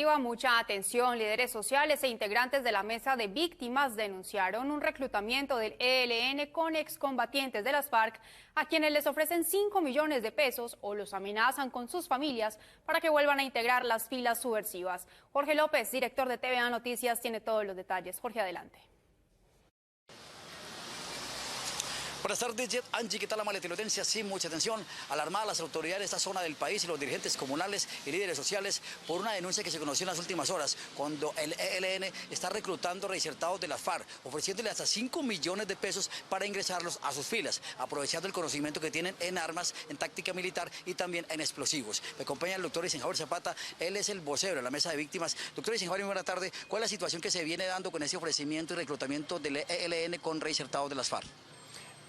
operativa, mucha atención. Líderes sociales e integrantes de la mesa de víctimas denunciaron un reclutamiento del ELN con excombatientes de las FARC a quienes les ofrecen 5 millones de pesos o los amenazan con sus familias para que vuelvan a integrar las filas subversivas. Jorge López, director de TVA Noticias, tiene todos los detalles. Jorge, adelante. Buenas tardes, Jet. Angie, ¿qué tal la maletilotencia? Sí, mucha atención. Alarmadas las autoridades de esta zona del país y los dirigentes comunales y líderes sociales por una denuncia que se conoció en las últimas horas, cuando el ELN está reclutando reinsertados de las FARC, ofreciéndole hasta 5 millones de pesos para ingresarlos a sus filas, aprovechando el conocimiento que tienen en armas, en táctica militar y también en explosivos. Me acompaña el doctor Eisenhower Zapata, él es el vocero de la mesa de víctimas. Doctor Eisenhower, muy buena tarde. ¿Cuál es la situación que se viene dando con ese ofrecimiento y reclutamiento del ELN con reinsertados de las FARC?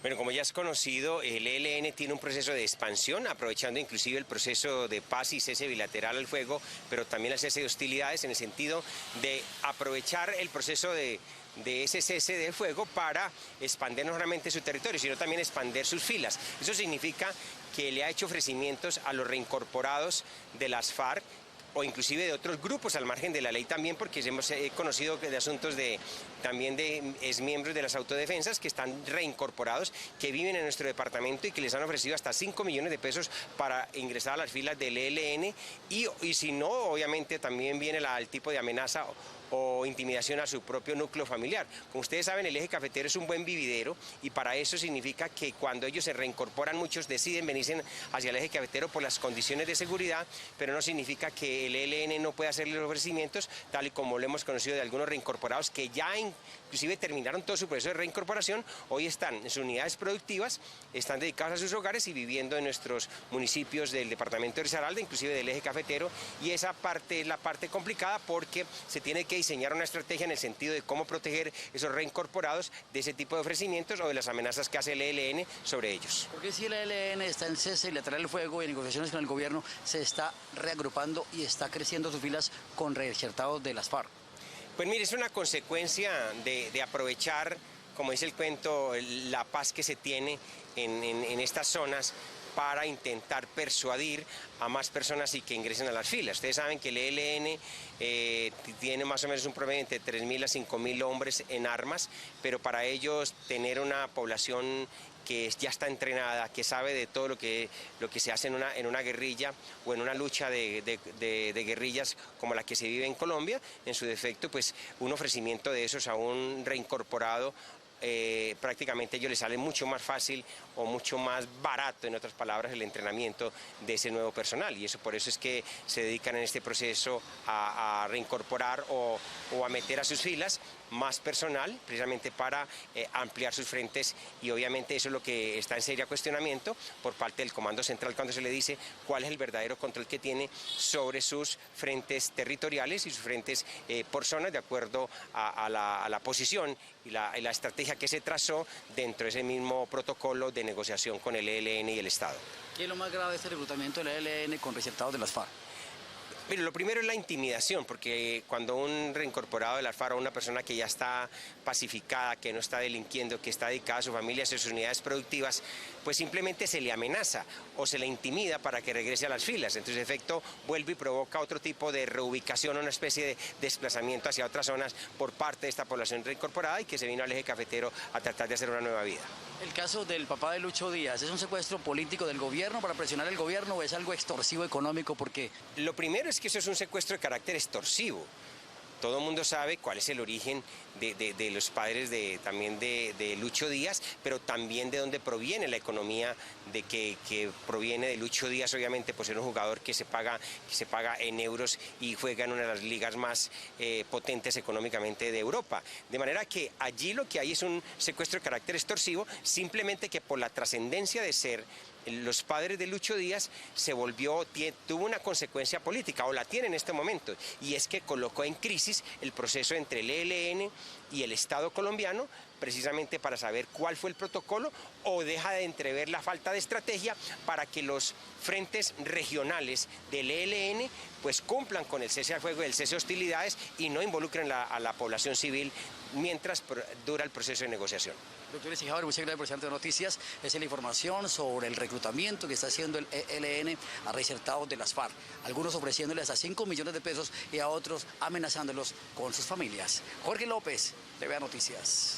Bueno, como ya es conocido, el ELN tiene un proceso de expansión, aprovechando inclusive el proceso de paz y cese bilateral al fuego, pero también el cese de hostilidades en el sentido de aprovechar el proceso de ese cese del fuego para expandir no solamente su territorio, sino también expandir sus filas. Eso significa que le ha hecho ofrecimientos a los reincorporados de las FARC, o inclusive de otros grupos al margen de la ley también, porque hemos conocido de asuntos también de exmiembros de las autodefensas que están reincorporados, que viven en nuestro departamento y que les han ofrecido hasta 5 millones de pesos para ingresar a las filas del ELN y si no, obviamente también viene el tipo de amenaza o intimidación a su propio núcleo familiar. Como ustedes saben, el eje cafetero es un buen vividero y para eso significa que cuando ellos se reincorporan, muchos deciden venirse hacia el eje cafetero por las condiciones de seguridad, pero no significa que el ELN no pueda hacerle los ofrecimientos, tal y como lo hemos conocido de algunos reincorporados que ya inclusive terminaron todo su proceso de reincorporación, hoy están en sus unidades productivas, están dedicados a sus hogares y viviendo en nuestros municipios del departamento de Risaralda, inclusive del eje cafetero, y esa parte es la parte complicada porque se tiene que diseñar una estrategia en el sentido de cómo proteger esos reincorporados de ese tipo de ofrecimientos o de las amenazas que hace el ELN sobre ellos. Porque si el ELN está en cese bilateral del fuego y en negociaciones con el gobierno, se está reagrupando y está creciendo sus filas con reinsertados de las FARC. Pues mire, es una consecuencia de aprovechar, como dice el cuento, la paz que se tiene en estas zonas para intentar persuadir a más personas y que ingresen a las filas. Ustedes saben que el ELN tiene más o menos un promedio entre 3.000 a 5.000 hombres en armas, pero para ellos tener una población que ya está entrenada, que sabe de todo lo que se hace en una guerrilla o en una lucha de guerrillas como la que se vive en Colombia, en su defecto, pues un ofrecimiento de esos a un reincorporado, prácticamente a ellos les sale mucho más fácil o mucho más barato, en otras palabras, el entrenamiento de ese nuevo personal, y eso por eso es que se dedican en este proceso a reincorporar o a meter a sus filas más personal, precisamente para ampliar sus frentes, y obviamente eso es lo que está en serio cuestionamiento por parte del Comando Central cuando se le dice cuál es el verdadero control que tiene sobre sus frentes territoriales y sus frentes por zonas, de acuerdo a la posición y la estrategia que se trazó dentro de ese mismo protocolo de negociación con el ELN y el Estado. ¿Qué es lo más grave de este reclutamiento del ELN con reinsertados de las FARC? Mire, lo primero es la intimidación, porque cuando un reincorporado de las FARC o una persona que ya está pacificada, que no está delinquiendo, que está dedicada a su familia, a sus unidades productivas, pues simplemente se le amenaza o se le intimida para que regrese a las filas. Entonces, en efecto, vuelve y provoca otro tipo de reubicación, una especie de desplazamiento hacia otras zonas por parte de esta población reincorporada y que se vino al eje cafetero a tratar de hacer una nueva vida. El caso del papá de Lucho Díaz, ¿es un secuestro político del gobierno para presionar al gobierno o es algo extorsivo económico? Porque lo primero es que eso es un secuestro de carácter extorsivo. Todo el mundo sabe cuál es el origen de los padres también de Lucho Díaz, pero también de dónde proviene la economía que proviene de Lucho Díaz, obviamente por ser un jugador que se paga en euros y juega en una de las ligas más potentes económicamente de Europa. De manera que allí lo que hay es un secuestro de carácter extorsivo, simplemente que por la trascendencia de ser los padres de Lucho Díaz tuvo una consecuencia política, o la tiene en este momento, y es que colocó en crisis el proceso entre el ELN y el Estado colombiano, precisamente para saber cuál fue el protocolo, o deja de entrever la falta de estrategia para que los frentes regionales del ELN pues cumplan con el cese al fuego y el cese de hostilidades y no involucren a la población civil mientras dura el proceso de negociación. Doctor Esijábal, muchas gracias por Centro de Noticias. Esa es la información sobre el reclutamiento que está haciendo el ELN a reinsertados de las FARC. Algunos ofreciéndoles hasta 5 millones de pesos y a otros amenazándolos con sus familias. Jorge López, TVA Noticias.